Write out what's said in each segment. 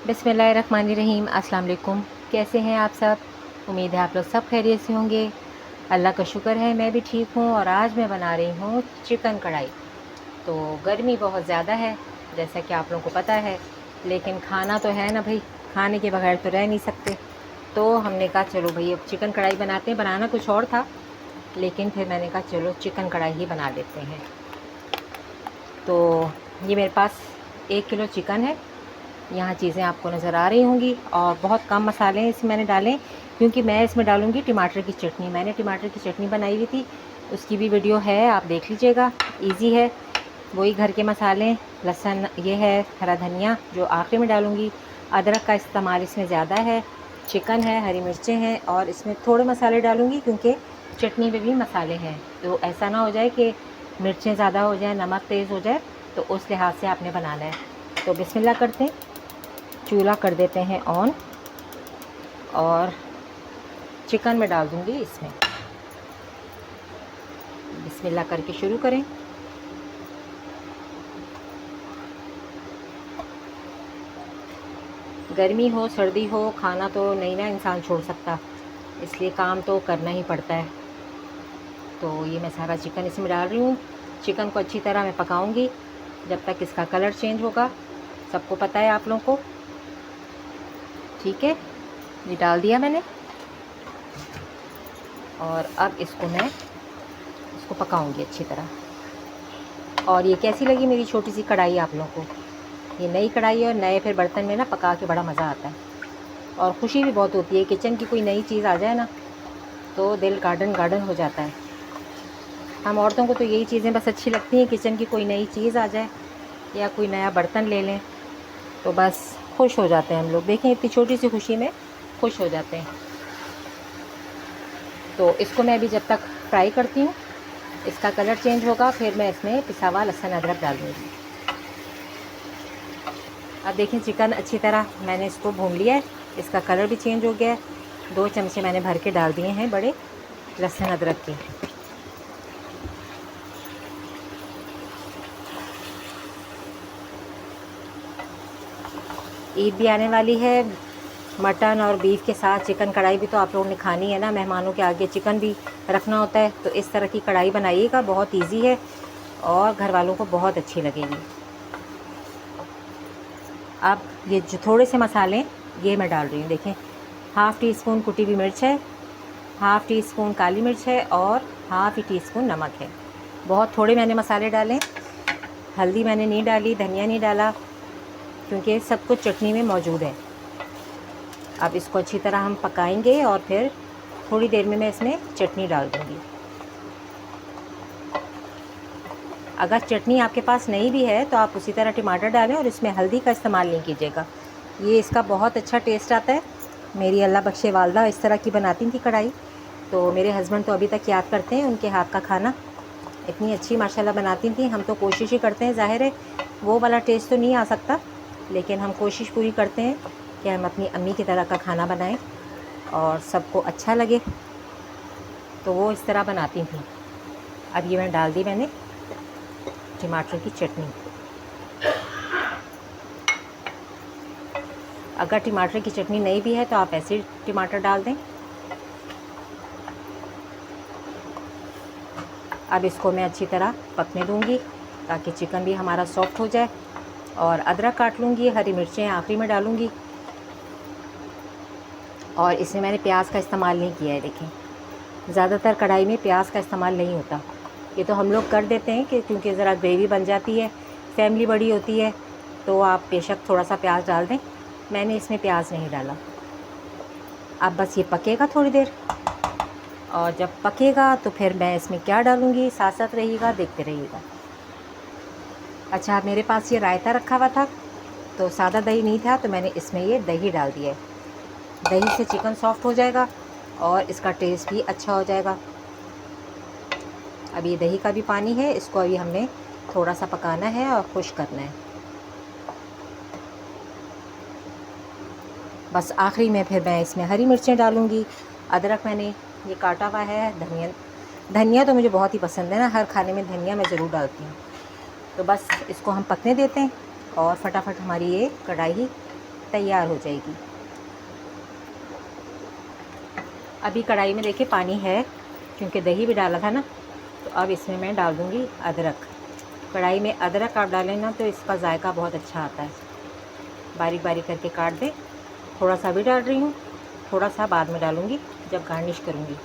बिस्मिल्लाहिर्रहमानिर्रहीम। अस्सलाम वालेकुम। कैसे हैं आप सब? उम्मीद है आप लोग सब खैरियत से होंगे। अल्लाह का शुक्र है मैं भी ठीक हूँ। और आज मैं बना रही हूँ चिकन कढ़ाई। तो गर्मी बहुत ज़्यादा है जैसा कि आप लोगों को पता है, लेकिन खाना तो है ना भाई, खाने के बगैर तो रह नहीं सकते। तो हमने कहा चलो भाई अब चिकन कढ़ाई बनाते हैं। बनाना कुछ और था, लेकिन फिर मैंने कहा चलो चिकन कढ़ाई ही बना लेते हैं। तो ये मेरे पास 1 किलो चिकन है। यहाँ चीज़ें आपको नज़र आ रही होंगी और बहुत कम मसाले इसमें मैंने डाले, क्योंकि मैं इसमें डालूँगी टमाटर की चटनी। मैंने टमाटर की चटनी बनाई हुई थी, उसकी भी वीडियो है, आप देख लीजिएगा। इजी है, वही घर के मसाले। लहसुन ये है, हरा धनिया जो आखिरी में डालूँगी। अदरक का इस्तेमाल इसमें ज़्यादा है। चिकन है, हरी मिर्चें हैं और इसमें थोड़े मसाले डालूँगी क्योंकि चटनी में भी मसाले हैं। तो ऐसा ना हो जाए कि मिर्चें ज़्यादा हो जाए, नमक तेज़ हो जाए, तो उस लिहाज से आपने बनाना है। तो बिस्मिल्लाह करते हैं। चूल्हा कर देते हैं ऑन और चिकन में डाल दूंगी इसमें। बिस्मिल्लाह करके शुरू करें। गर्मी हो सर्दी हो, खाना तो नहीं ना इंसान छोड़ सकता, इसलिए काम तो करना ही पड़ता है। तो ये मैं सारा चिकन इसमें डाल रही हूँ। चिकन को अच्छी तरह मैं पकाऊंगी जब तक इसका कलर चेंज होगा। सबको पता है आप लोगों को, ठीक है। ये डाल दिया मैंने और अब इसको पकाऊंगी अच्छी तरह। और ये कैसी लगी मेरी छोटी सी कढ़ाई आप लोगों को? ये नई कढ़ाई है और नए फिर बर्तन में ना पका के बड़ा मज़ा आता है और ख़ुशी भी बहुत होती है। किचन की कोई नई चीज़ आ जाए ना तो दिल गार्डन गार्डन हो जाता है। हम औरतों को तो यही चीज़ें बस अच्छी लगती हैं, किचन की कोई नई चीज़ आ जाए या कोई नया बर्तन ले लें तो बस खुश हो जाते हैं हम लोग। देखें इतनी छोटी सी खुशी में खुश हो जाते हैं। तो इसको मैं अभी जब तक फ्राई करती हूँ, इसका कलर चेंज होगा, फिर मैं इसमें पिसा हुआ लहसुन अदरक डाल दूँगी। अब देखें चिकन अच्छी तरह मैंने इसको भून लिया है, इसका कलर भी चेंज हो गया है। 2 चमचे मैंने भर के डाल दिए हैं बड़े लहसुन अदरक के। ईद भी आने वाली है, मटन और बीफ के साथ चिकन कढ़ाई भी तो आप लोगों ने खानी है ना। मेहमानों के आगे चिकन भी रखना होता है, तो इस तरह की कढ़ाई बनाइएगा, बहुत इजी है और घर वालों को बहुत अच्छी लगेगी। अब ये जो थोड़े से मसाले ये मैं डाल रही हूँ। देखें, हाफ़ टी स्पून कुटी हुई मिर्च है, हाफ़ टी स्पून काली मिर्च है और हाफ़ टी स्पून नमक है। बहुत थोड़े मैंने मसाले डाले। हल्दी मैंने नहीं डाली, धनिया नहीं डाला, क्योंकि सब कुछ चटनी में मौजूद है। अब इसको अच्छी तरह हम पकाएंगे और फिर थोड़ी देर में मैं इसमें चटनी डाल दूँगी। अगर चटनी आपके पास नहीं भी है तो आप उसी तरह टमाटर डालें और इसमें हल्दी का इस्तेमाल नहीं कीजिएगा। ये इसका बहुत अच्छा टेस्ट आता है। मेरी अल्लाह बख्शे वालदा इस तरह की बनाती थी कढ़ाई, तो मेरे हस्बैंड तो अभी तक याद करते हैं उनके हाथ का खाना। इतनी अच्छी माशाल्लाह बनाती थी। हम तो कोशिश ही करते हैं, ज़ाहिर है वो वाला टेस्ट तो नहीं आ सकता, लेकिन हम कोशिश पूरी करते हैं कि हम अपनी अम्मी की तरह का खाना बनाएं और सबको अच्छा लगे। तो वो इस तरह बनाती थी। अब ये डाल दी मैंने टमाटर की चटनी। अगर टमाटर की चटनी नहीं भी है तो आप ऐसे टमाटर डाल दें। अब इसको मैं अच्छी तरह पकने दूंगी ताकि चिकन भी हमारा सॉफ्ट हो जाए। और अदरक काट लूँगी, हरी मिर्चें आखिरी में डालूँगी। और इसमें मैंने प्याज का इस्तेमाल नहीं किया है। देखें, ज़्यादातर कढ़ाई में प्याज का इस्तेमाल नहीं होता। ये तो हम लोग कर देते हैं कि क्योंकि ज़रा ग्रेवी बन जाती है, फैमिली बड़ी होती है, तो आप बेशक थोड़ा सा प्याज डाल दें। मैंने इसमें प्याज नहीं डाला। अब बस ये पकेगा थोड़ी देर, और जब पकेगा तो फिर मैं इसमें क्या डालूँगी, साथ साथ रहिएगा, देखते रहिएगा। अच्छा, मेरे पास ये रायता रखा हुआ था, तो सादा दही नहीं था, तो मैंने इसमें ये दही डाल दिया है। दही से चिकन सॉफ्ट हो जाएगा और इसका टेस्ट भी अच्छा हो जाएगा। अब ये दही का भी पानी है, इसको अभी हमने थोड़ा सा पकाना है और खुश करना है। बस आखिरी में फिर मैं इसमें हरी मिर्चें डालूँगी। अदरक मैंने ये काटा हुआ है। धनिया तो मुझे बहुत ही पसंद है ना, हर खाने में धनिया मैं ज़रूर डालती हूँ। तो बस इसको हम पकने देते हैं और फटाफट हमारी ये कढ़ाई तैयार हो जाएगी। अभी कढ़ाई में देखिए पानी है, क्योंकि दही भी डाला था ना। तो अब इसमें मैं डाल दूँगी अदरक। कढ़ाई में अदरक आप डालें ना तो इसका जायका बहुत अच्छा आता है। बारीक बारीक करके काट दें। थोड़ा सा भी डाल रही हूँ, थोड़ा सा बाद में डालूँगी जब गार्निश करूँगी।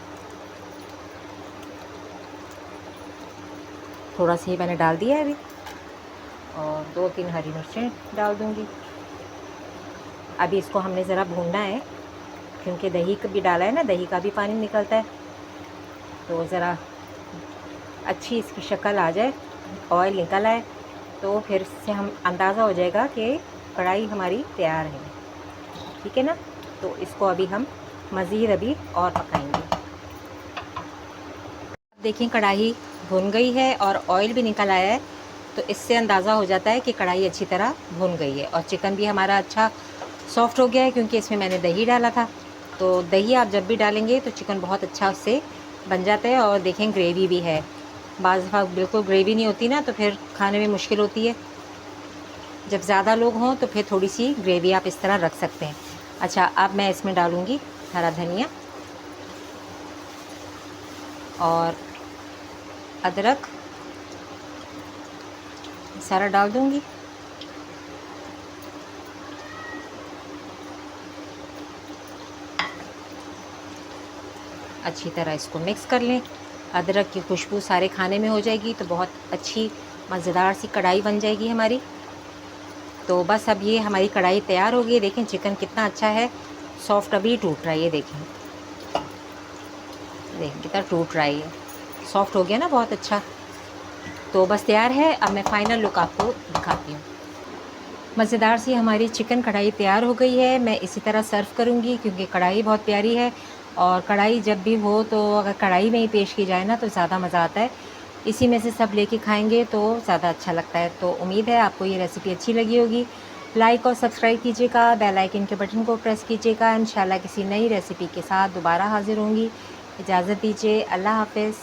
थोड़ा सा ही मैंने डाल दिया है अभी, और 2-3 हरी मिर्चें डाल दूँगी। अभी इसको हमने ज़रा भूनना है, क्योंकि दही का भी डाला है ना, दही का भी पानी निकलता है। तो ज़रा अच्छी इसकी शक्ल आ जाए, ऑयल निकल आए, तो फिर से हम अंदाज़ा हो जाएगा कि कढ़ाई हमारी तैयार है। ठीक है ना। तो इसको अभी हम मज़ीद अभी और पकाएंगे। देखिए कढ़ाई भुन गई है और ऑयल भी निकल आया है, तो इससे अंदाज़ा हो जाता है कि कढ़ाई अच्छी तरह भुन गई है। और चिकन भी हमारा अच्छा सॉफ़्ट हो गया है, क्योंकि इसमें मैंने दही डाला था। तो दही आप जब भी डालेंगे तो चिकन बहुत अच्छा उससे बन जाता है। और देखें ग्रेवी भी है। बाज़ दफ़ा बिल्कुल ग्रेवी नहीं होती ना, तो फिर खाने में मुश्किल होती है। जब ज़्यादा लोग हों तो फिर थोड़ी सी ग्रेवी आप इस तरह रख सकते हैं। अच्छा, अब मैं इसमें डालूँगी हरा धनिया और अदरक, सारा डाल दूँगी। अच्छी तरह इसको मिक्स कर लें। अदरक की खुशबू सारे खाने में हो जाएगी, तो बहुत अच्छी मज़ेदार सी कढ़ाई बन जाएगी हमारी। तो बस अब ये हमारी कढ़ाई तैयार हो गई। देखें चिकन कितना अच्छा है, सॉफ्ट अभी टूट रहा है। ये देखें कितना टूट रहा है, ये सॉफ्ट हो गया ना बहुत अच्छा। तो बस तैयार है। अब मैं फ़ाइनल लुक आपको दिखाती हूँ। मज़ेदार सी हमारी चिकन कढ़ाई तैयार हो गई है। मैं इसी तरह सर्व करूँगी, क्योंकि कढ़ाई बहुत प्यारी है। और कढ़ाई जब भी हो तो अगर कढ़ाई में ही पेश की जाए ना तो ज़्यादा मज़ा आता है। इसी में से सब लेके खाएंगे तो ज़्यादा अच्छा लगता है। तो उम्मीद है आपको ये रेसिपी अच्छी लगी होगी। लाइक और सब्सक्राइब कीजिएगा, बेल आइकन के बटन को प्रेस कीजिएगा। इंशाल्लाह किसी नई रेसिपी के साथ दोबारा हाज़िर होंगी। इजाज़त दीजिए, अल्लाह हाफ़िज़।